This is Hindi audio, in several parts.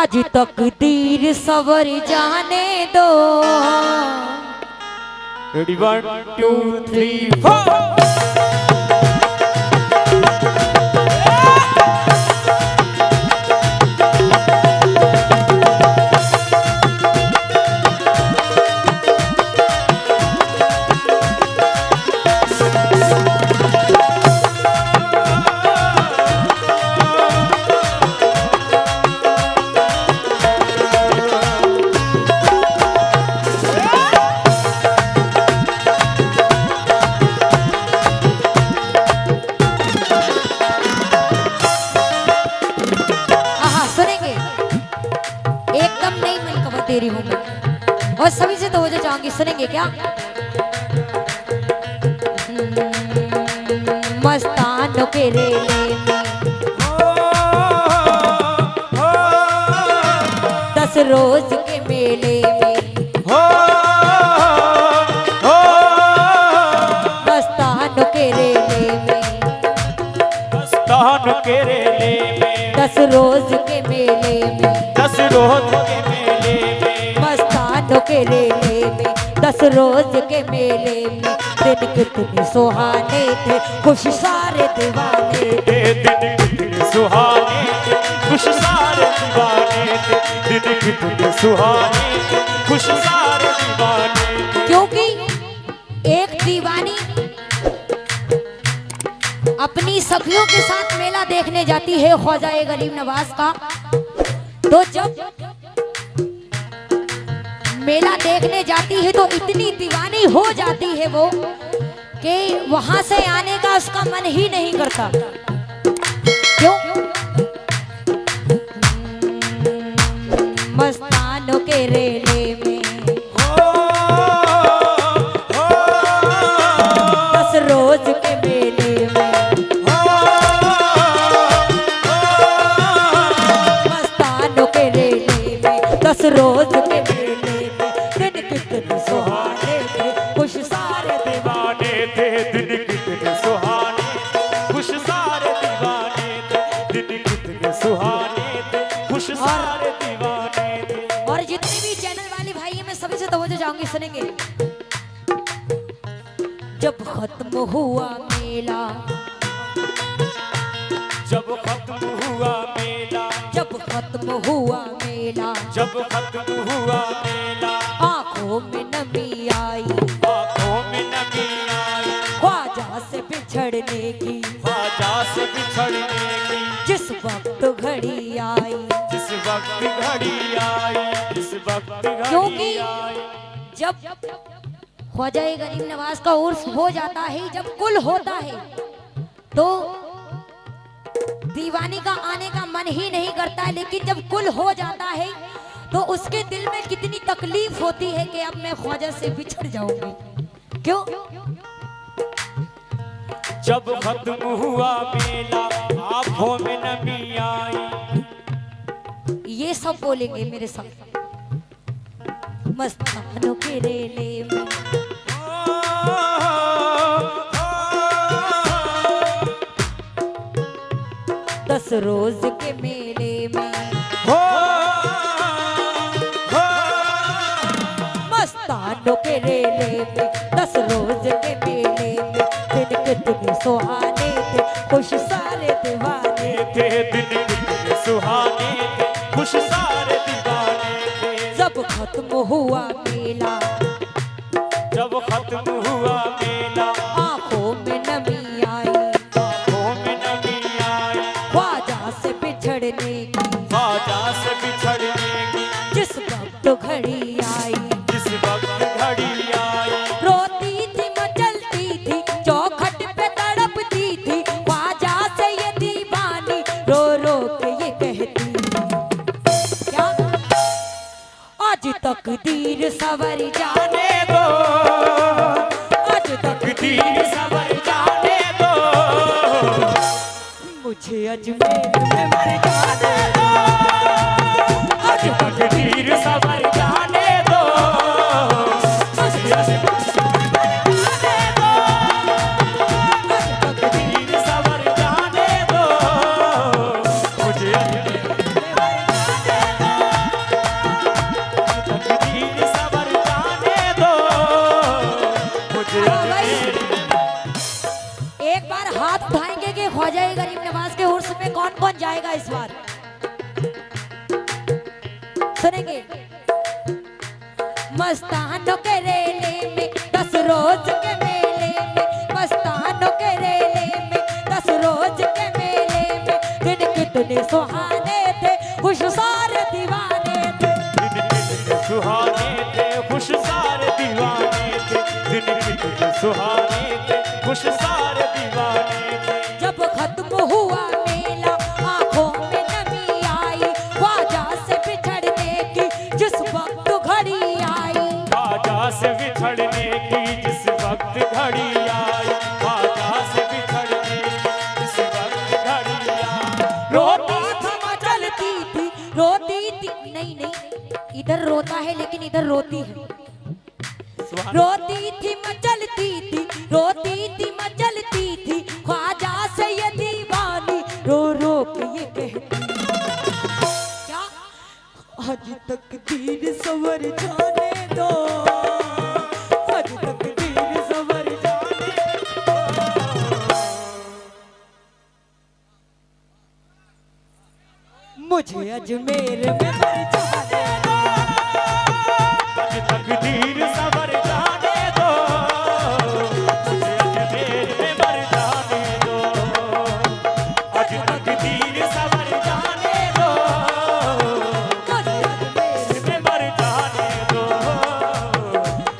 आज तकदीर सवर जाने दो। Ready, 1 2 3 4। तेरी हूँ मैं और सभी से तवज्जो चाहूंगी, सुनेंगे क्या? मस्तानों के रेले में 10 रोज के मेले में, मस्तानों के रेले में, मस्तानों के रेले में 10 रोज के मेले में, 10 रोज के मेले में, मस्तानों के रेले में, 10 रोज के मेले में। दिन कितने सुहाने थे, खुश सारे दीवाने थे। दिन कितने सुहाने थे, खुश सारे दीवाने थे। दिन कितने सुहाने थे, खुश सारे दीवाने थे। क्योंकि एक दीवानी अपनी सखियों के साथ मेला देखने जाती है ख्वाजा गरीब नवाज का, तो जब मेला देखने जाती है तो इतनी दीवानी हो जाती है वो कि वहां से आने का उसका मन ही नहीं करता। क्यों? मस्तानों के रेले में 10 रोज के मेले में, मस्तानों के रेले में, 10 रोज के मेले में। दिन कितने सुहाने थे, खुश सारे दीवाने थे। दिन कितने सुहाने थे, खुश सारे दीवाने थे। दिन कितने सुहाने थे, खुश सारे दीवाने थे। और जितने भी चैनल वाले भाई हैं मैं सभी से तवज्जो चाहूंगी, सुनेंगे। जब खत्म हुआ मेला, जब खत्म हुआ मेला, जब खत्म हुआ मेला, जब खत्म हुआ मेला, आंखों में नमी आई, आंखों में नमी आई, ख्वाजा से बिछड़ने की, ख्वाजा से बिछड़ने की, जिस वक्त घड़ी आई, जिस वक्त घड़ी आई, जिस वक्त क्योंकि घड़ी आई। जब ख्वाजा गरीब नवाज का उर्स हो जाता है, जब कुल होता है, तो दीवानी का आने का मन ही नहीं करता है। लेकिन जब कुल हो जाता है तो उसके दिल में कितनी तकलीफ होती है कि अब मैं ख्वाजा से बिछड़ जाऊंगी। क्यों? जब खत्म हुआ मेला, आंखों में नमी आई। ये सब बोलेंगे मेरे साथ। मस्तानों के रेले में 10 रोज के मेले में, मस्तानों के रेले में, 10 रोज के मेले में। दिन कितने सुहाने थे, खुश सारे दीवाने थे। दिन कितने सुहाने थे, खुश सारे दीवाने थे। जब खत्म हुआ मेला, जब खत्म हुआ मेला, आंखों में नमी आई, आंखों में नमी आई, ख्वाजा से बिछड़ने की, ख्वाजा से बिछड़ने की, जिस वक्त घड़ी आई, जिस वक्त घड़ी आई। रोती थी मचलती थी, चौखट पे तड़पती थी, ख्वाजा से ये दीवानी रो रो के ये कहती थी, क्या? आज तकदीर सवर जाने दो, आज तकदीर सवर जाने दो, मुझे अजमेर में मर जाने दो, आज तकदीर सवर जाने दो, मुझे अजमेर तकदीर सवर जाने दो, मुझे में मर जाने दो। आएगा इस बार, सुनेंगे। मस्तानों के रेले में 10 रोज के मेले में, मस्तानों के रेले में 10 रोज के मेले में, दिन कितने सुहाने थे, खुश सारे दीवाने थे। दिन कितने सुहाने थे, खुश सारे दीवाने थे। दिन कितने सुहाने थे, खुश सारे दीवाने थे। जब खत्म हुआ मेला आंखों में नमी आई, ख्वाजा से बिछड़ने की जिस वक्त घड़ी आई, ख्वाजा से बिछड़ने की जिस वक्त घड़ी आई, ख्वाजा से बिछड़ने की जिस वक्त घड़ी आई। रोती थमा चलती थी, रोती थी, नहीं नहीं इधर रोता है लेकिन इधर रोती है। रोती थी मचलती थी, रोती थी मचलती थी, ख्वाजा से ये दीवानी रो रो के ये कहती, क्या आज तक तीर सवर जाने दो, आज तक तीर सवर जाने दो, मुझे अजमेर में मर जाने दो, आज तकदीर सवर जाने दो, मुझे अजमेर में मर जाने दो। आज तकदीर सवर जाने दो, मुझे अजमेर में मर जाने दो।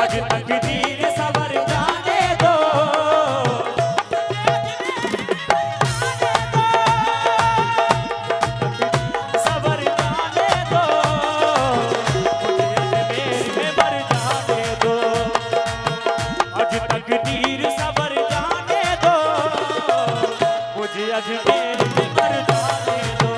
आज तकदीर सवर जाने दो, सवर जाने दो, मुझे अजमेर में मर जाने दो। आज तकदीर सवर जाने दो, मुझे अजमेर में मर जाने दो।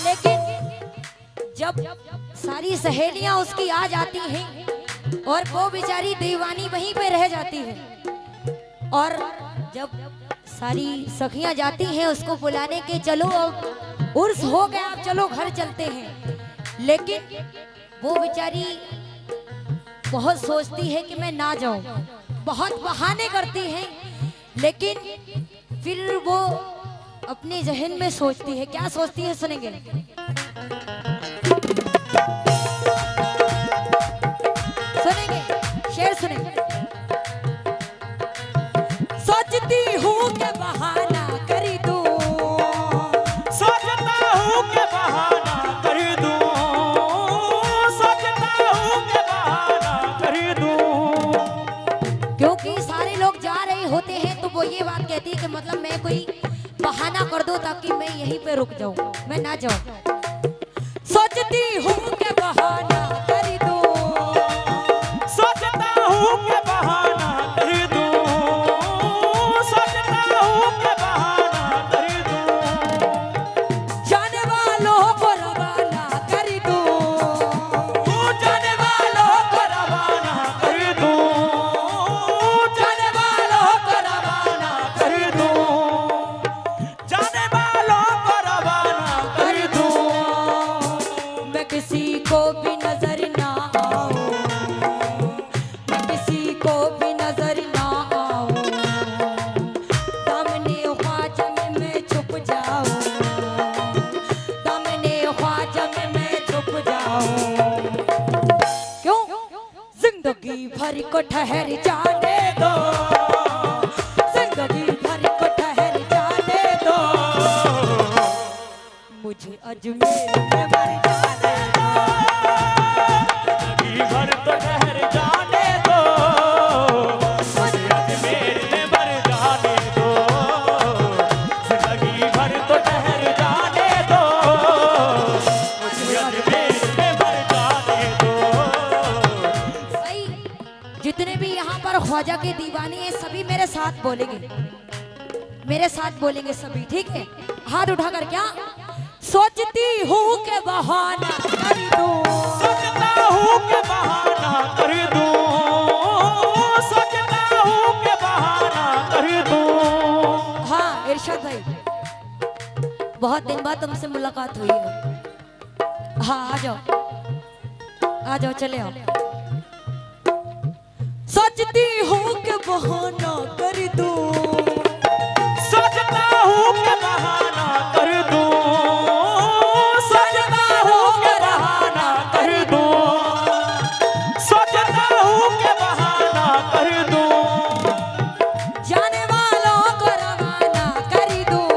लेकिन जब सारी सहेलियां उसकी आ जाती हैं और वो बेचारी दीवानी वहीं पे रह जाती है, और जब सारी सखियां जाती हैं उसको बुलाने के, चलो अब उर्स हो गया, अब चलो घर चलते हैं, लेकिन वो बेचारी बहुत सोचती है कि मैं ना जाऊं, बहुत बहाने करती है, लेकिन फिर वो अपने जहन में सोचती है, क्या सोचती है सुनेंगे। सुनेंगे, शेर सुनेंगे। सोचती हूँ कि बहाना कर दूं, सोचता हूँ कि बहाना कर दूं, सोचता हूँ कि बहाना कर दूं। क्योंकि सारे लोग जा रहे होते हैं तो वो ये बात कहती है कि मतलब मैं कोई बहाना कर दो ताकि मैं यहीं पे रुक जाऊं, मैं ना जाऊं। सोचती हूँ कि बहाना कर दूं, सोचता हूँ कि बहाना कर दूं, सोचता हूँ कि बहाना कर दूं। जाने वालों को रवाना कर दूं, जाने वालों को रवाना कर दूं, जाने वालों को रवाना कर दूं, जाने वालों को रवाना कर दूं। मैं किसी को भी नजर ना आऊं, मैं किसी को भी नजर ना आऊं, दामने ख्वाजा में मैं छुप जाऊं, दामने ख्वाजा में मैं छुप जाऊं। क्यों? जिंदगी भर को ठहर जाने दो, जिंदगी भर को ठहर जाने दो, मुझे अजमेर में मर जाने दो, जिंदगी भर तो ठहर जाने दो, मुझे अजमेर में मर जाने दो। जिंदगी भर तो ठहर जाने दो, मुझे अजमेर में मर जाने दो। भाई जितने भी यहाँ पर ख्वाजा के दीवाने हैं सभी मेरे साथ बोलेंगे, मेरे साथ बोलेंगे सभी, ठीक है? हाथ उठाकर, क्या सोचती हूँ कि बहाना कर दूं, सोचता हूँ कि बहाना कर दूं, बहुत दिन बाद तुमसे मुलाकात हुई है। हाँ आ जाओ, आ जाओ, चले आओ। सोचती हूँ कि बहाना कर दूं, सोचता हूँ कि बहाना कर दूं, सोचता हूँ कि बहाना कर दूं, सोचता हूँ कि बहाना कर दूं, जाने वालों को रवाना कर दूं,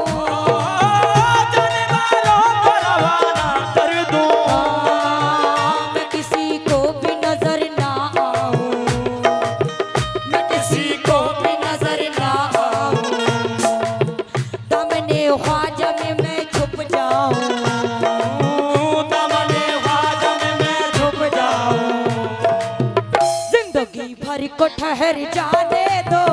जाने वालों को रवाना कर दूं, मैं किसी को भी नजर ना आऊं, मैं किसी को भी नजर ना आऊं, दामने ख्वाजा में मैं छुप जाऊं, दामने ख्वाजा में मैं छुप जाऊं, जिंदगी भर को ठहर जाने दो,